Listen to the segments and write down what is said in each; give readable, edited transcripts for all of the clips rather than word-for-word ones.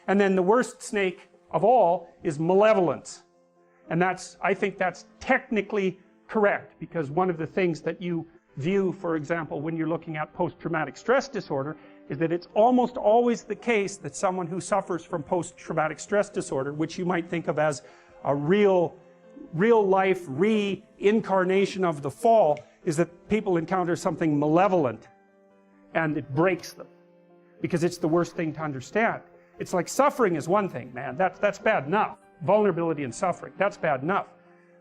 And then the worst snake of all is malevolence. And I think that's technically correct, because one of the things that you view, for example, when you're looking at post-traumatic stress disorder, is that it's almost always the case that someone who suffers from post-traumatic stress disorder, which you might think of as a real life reincarnation of the fall, is that people encounter something malevolent and it breaks them, because it's the worst thing to understand. It's like suffering is one thing, man, that's bad enough. Vulnerability and suffering, that's bad enough.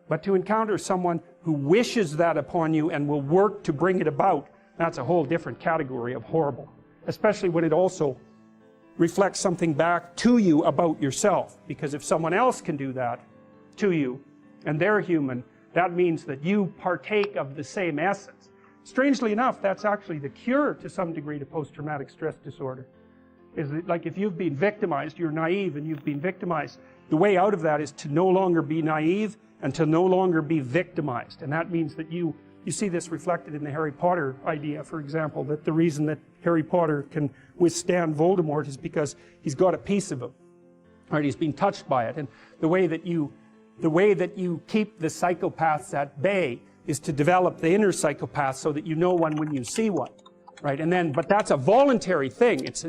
But to encounter someone who wishes that upon you and will work to bring it about, that's a whole different category of horrible. Especially when it also reflects something back to you about yourself. Because if someone else can do that to you, and they're human, that means that you partake of the same essence. Strangely enough, that's actually the cure to some degree to post-traumatic stress disorder. Is that, like, if you've been victimized, you're naive and you've been victimized, the way out of that is to no longer be naive and to no longer be victimized. And that means that you see this reflected in the Harry Potter idea, for example, that the reason that Harry Potter can withstand Voldemort is because he's got a piece of him, right? He's been touched by it. And the way that you keep the psychopaths at bay is to develop the inner psychopath so that you know one when you see one, right? And then, but that's a voluntary thing. It's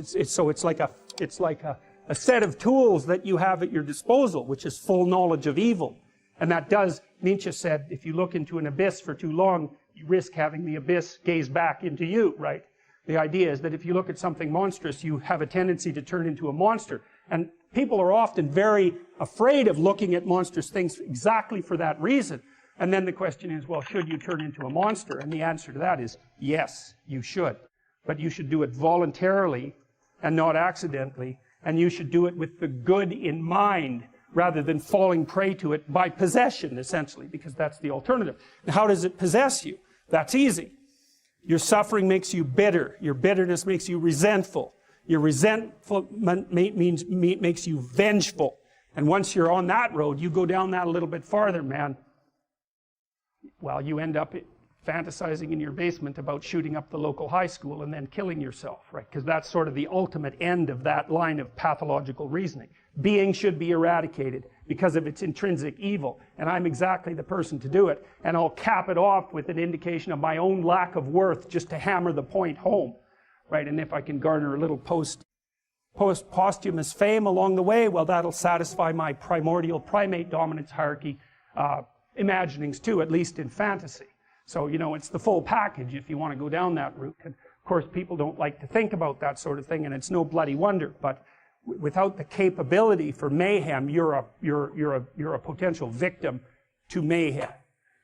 like a set of tools that you have at your disposal, which is full knowledge of evil. And that does, Nietzsche said, if you look into an abyss for too long, you risk having the abyss gaze back into you, right? The idea is that if you look at something monstrous, you have a tendency to turn into a monster. And people are often very afraid of looking at monstrous things exactly for that reason. And then the question is, well, should you turn into a monster? And the answer to that is, yes, you should. But you should do it voluntarily and not accidentally. And you should do it with the good in mind, rather than falling prey to it by possession, essentially, because that's the alternative. Now, how does it possess you? That's easy. Your suffering makes you bitter. Your bitterness makes you resentful. Your resentment makes you vengeful. And once you're on that road, you go down that a little bit farther, man. Well, you end up fantasizing in your basement about shooting up the local high school and then killing yourself, right? Because that's sort of the ultimate end of that line of pathological reasoning. Being should be eradicated because of its intrinsic evil, and I'm exactly the person to do it, and I'll cap it off with an indication of my own lack of worth just to hammer the point home, right? And if I can garner a little posthumous fame along the way, well, that'll satisfy my primordial primate dominance hierarchy imaginings too, at least in fantasy. So, you know, it's the full package if you want to go down that route. And of course, people don't like to think about that sort of thing, and it's no bloody wonder. But without the capability for mayhem, you're a potential victim to mayhem.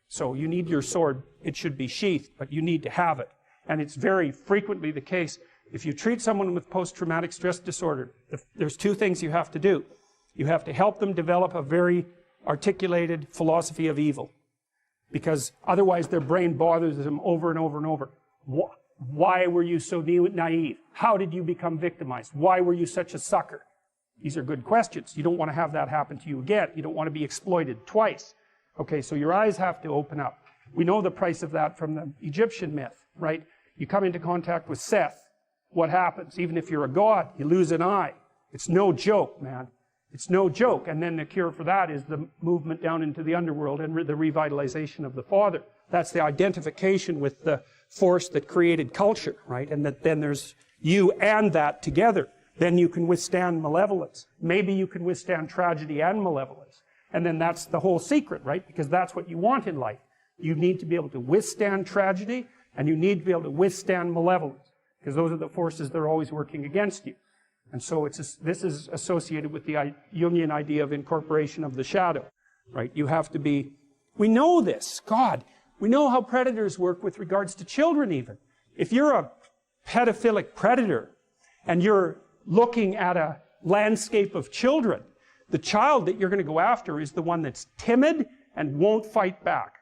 So you need your sword. It should be sheathed, but you need to have it. And it's very frequently the case. If you treat someone with post-traumatic stress disorder, there's two things you have to do. You have to help them develop a very articulated philosophy of evil, because otherwise their brain bothers them over and over and over. Why were you so naive? How did you become victimized? Why were you such a sucker? These are good questions. You don't want to have that happen to you again. You don't want to be exploited twice. Okay, so your eyes have to open up. We know the price of that from the Egyptian myth, right? You come into contact with Seth. What happens? Even if you're a god, you lose an eye. It's no joke, man. It's no joke. And then the cure for that is the movement down into the underworld and the revitalization of the Father. That's the identification with the force that created culture, right? And that then there's you and that together. Then you can withstand malevolence. Maybe you can withstand tragedy and malevolence. And then that's the whole secret, right? Because that's what you want in life. You need to be able to withstand tragedy, and you need to be able to withstand malevolence, because those are the forces that are always working against you. And so this is associated with the Jungian idea of incorporation of the shadow, right? You have to be, we know this, God, we know how predators work with regards to children even. If you're a pedophilic predator and you're looking at a landscape of children, the child that you're going to go after is the one that's timid and won't fight back.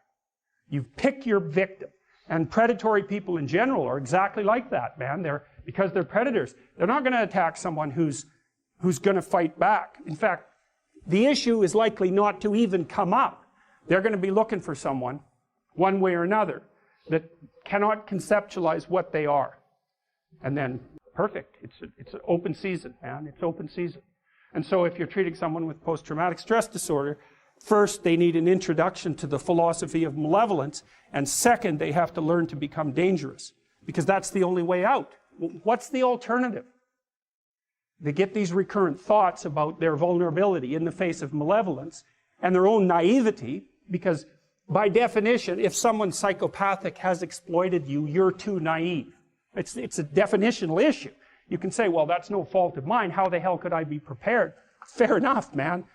You pick your victim. And predatory people in general are exactly like that, man. Because they're predators. They're not going to attack someone who's going to fight back. In fact, the issue is likely not to even come up. They're going to be looking for someone, one way or another, that cannot conceptualize what they are. And then, perfect. It's an open season, man. It's open season. And so if you're treating someone with post-traumatic stress disorder, first they need an introduction to the philosophy of malevolence, and second they have to learn to become dangerous, because that's the only way out. What's the alternative? They get these recurrent thoughts about their vulnerability in the face of malevolence and their own naivety, because by definition, if someone psychopathic has exploited you, you're too naive. It's a definitional issue. You can say, well, that's no fault of mine. How the hell could I be prepared? Fair enough, man.